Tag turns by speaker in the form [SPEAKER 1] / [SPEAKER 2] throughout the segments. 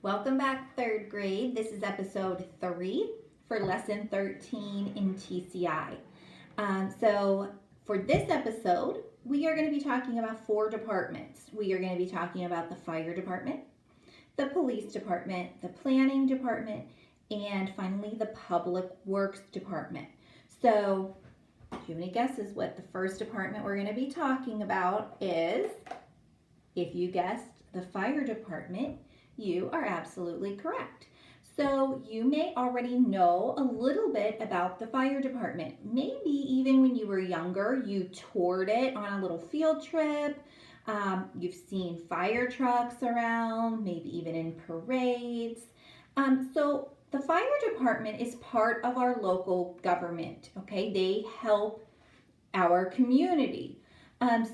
[SPEAKER 1] Welcome back, third grade. This is episode 3 for lesson 13 in TCI. For this episode, we are going to be talking about 4 departments. We are going to be talking about the fire department, the police department, the planning department, and finally the public works department. So, do you have any guesses what the first department we're going to be talking about is? If you guessed the fire department, you are absolutely correct. So you may already know a little bit about the fire department. Maybe even when you were younger, you toured it on a little field trip. You've seen fire trucks around, maybe even in parades. So the fire department is part of our local government, okay? They help our community.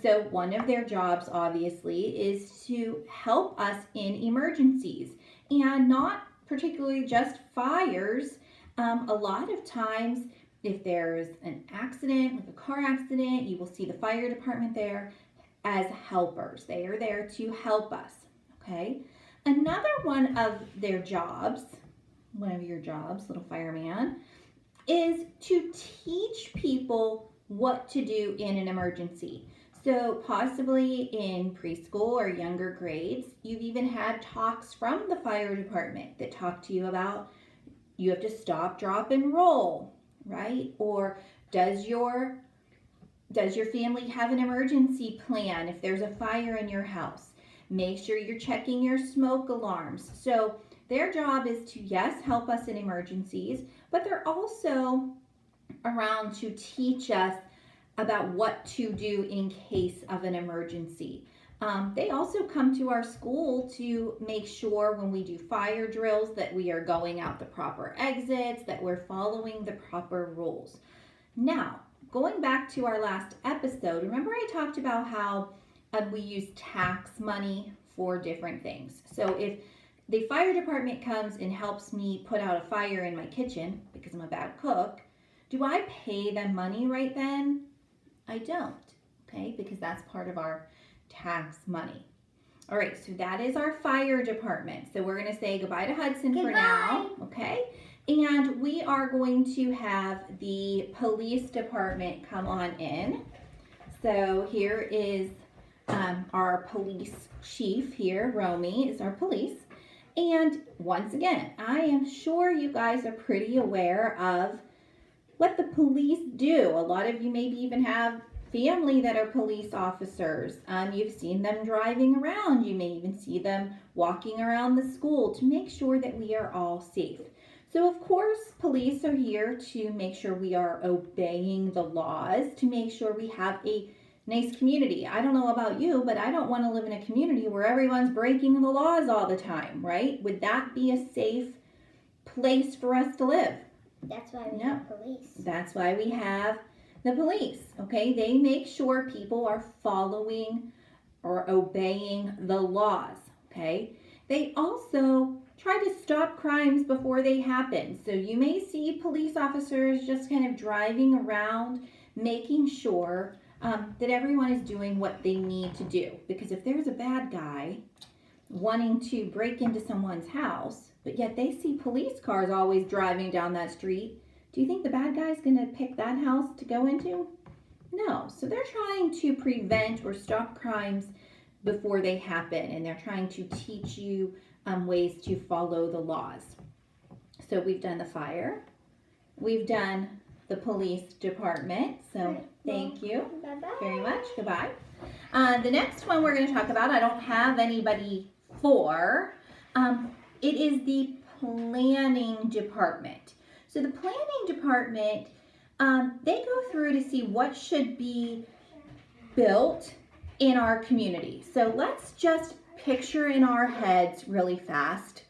[SPEAKER 1] So one of their jobs, obviously, is to help us in emergencies, and not particularly just fires. A lot of times, if there's an accident, like a car accident, you will see the fire department there as helpers. They are there to help us, okay? Another one of their jobs, one of your jobs, little fireman, is to teach people what to do in an emergency. So possibly in preschool or younger grades, you've even had talks from the fire department that talk to you about you have to stop, drop, and roll, right? Or does your family have an emergency plan if there's a fire in your house? Make sure you're checking your smoke alarms. So their job is to, yes, help us in emergencies, but they're also around to teach us about what to do in case of an emergency. They also come to our school to make sure when we do fire drills that we are going out the proper exits, that we're following the proper rules. Now, going back to our last episode, remember I talked about how we use tax money for different things. So if the fire department comes and helps me put out a fire in my kitchen because I'm a bad cook, do I pay them money right then? I don't, okay, because that's part of our tax money. All right, so that is our fire department. So we're going to say goodbye to Hudson for now, okay? And we are going to have the police department come on in. So here is our police chief here, Romy, is our police. And once again, I am sure you guys are pretty aware of what the police do. A lot of you maybe even have family that are police officers. You've seen them driving around. You may even see them walking around the school to make sure that we are all safe. So of course, police are here to make sure we are obeying the laws, to make sure we have a nice community. I don't know about you, but I don't want to live in a community where everyone's breaking the laws all the time, right? Would that be a safe place for us to live?
[SPEAKER 2] That's why we have police.
[SPEAKER 1] That's why we have the police, okay? They make sure people are following or obeying the laws, okay? They also try to stop crimes before they happen. So you may see police officers just kind of driving around, making sure that everyone is doing what they need to do. Because if there's a bad guy wanting to break into someone's house, but yet they see police cars always driving down that street, do you think the bad guy's going to pick that house to go into? No. So they're trying to prevent or stop crimes before they happen, and they're trying to teach you ways to follow the laws. So we've done the fire. We've done the police department. So thank you very much. Goodbye. The next one we're going to talk about, I don't have anybody for. It is the planning department. So the planning department, they go through to see what should be built in our community. So let's just picture in our heads really fast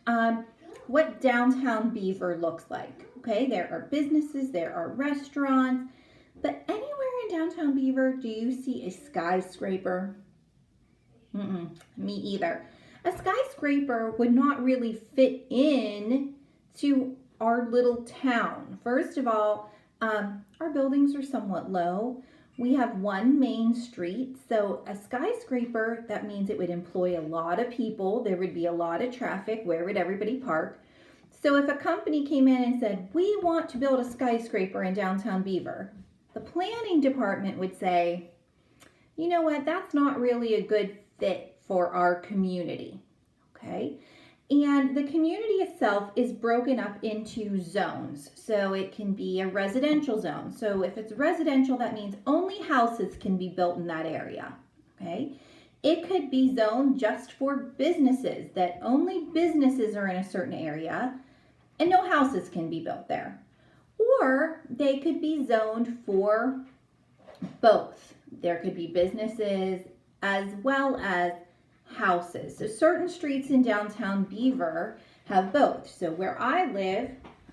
[SPEAKER 1] what downtown Beaver looks like. Okay, there are businesses, there are restaurants, but anywhere in downtown Beaver, do you see a skyscraper? Me either. A skyscraper would not really fit in to our little town. First of all, our buildings are somewhat low. We have one main street. So a skyscraper, that means it would employ a lot of people. There would be a lot of traffic. Where would everybody park? So if a company came in and said, we want to build a skyscraper in downtown Beaver, the planning department would say, you know what, that's not really a good fit for our community, okay? And the community itself is broken up into zones. So it can be a residential zone. So if it's residential, that means only houses can be built in that area, okay? It could be zoned just for businesses, that only businesses are in a certain area and no houses can be built there. Or they could be zoned for both. There could be businesses as well as houses. So certain streets in downtown Beaver have both. So where I live,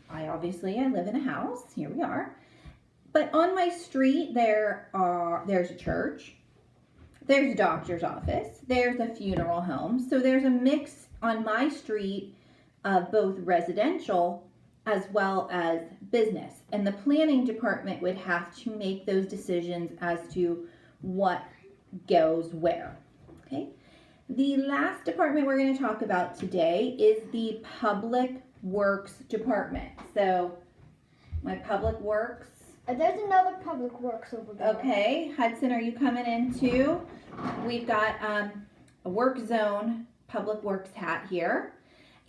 [SPEAKER 1] I live in a house. Here we are. But on my street there's a church, there's a doctor's office, there's a funeral home. So there's a mix on my street of both residential as well as business. And the planning department would have to make those decisions as to what goes where. Okay. The last department we're going to talk about today is the Public Works Department. So my Public Works.
[SPEAKER 2] There's another Public Works over there.
[SPEAKER 1] Okay, Hudson, are you coming in too? We've got a work zone Public Works hat here.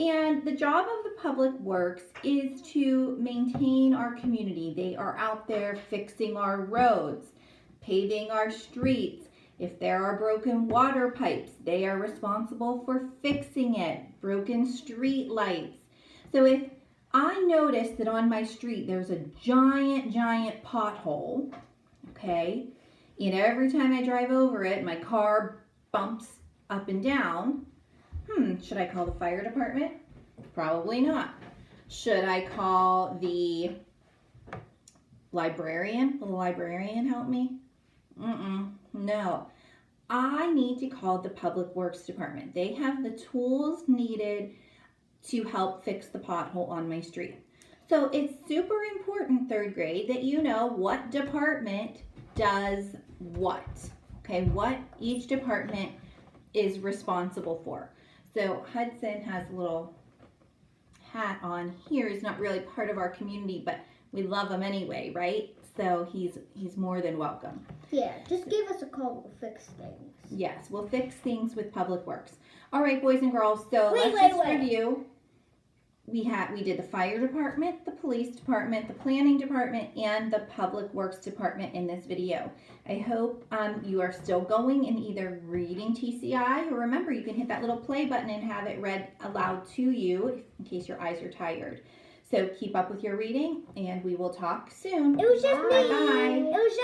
[SPEAKER 1] And the job of the Public Works is to maintain our community. They are out there fixing our roads, paving our streets. If there are broken water pipes, they are responsible for fixing it. Broken street lights. So if I notice that on my street there's a giant pothole, okay, and every time I drive over it, my car bumps up and down, should I call the fire department? Probably not. Should I call the librarian? Will the librarian help me? No. I need to call the Public Works Department. They have the tools needed to help fix the pothole on my street. So it's super important, third grade, that you know what department does what. Okay, what each department is responsible for. So Hudson has a little hat on here. He's not really part of our community, but we love him anyway, right? So he's more than welcome.
[SPEAKER 2] Yeah, just give us a call. We'll fix things.
[SPEAKER 1] Yes, we'll fix things with Public Works. All right, boys and girls. So let's just review. We did the fire department, the police department, the planning department, and the Public Works department in this video. I hope you are still going and either reading TCI, or remember you can hit that little play button and have it read aloud to you in case your eyes are tired. So keep up with your reading, and we will talk soon.
[SPEAKER 2] It was just me.
[SPEAKER 1] Bye-bye.
[SPEAKER 2] It was just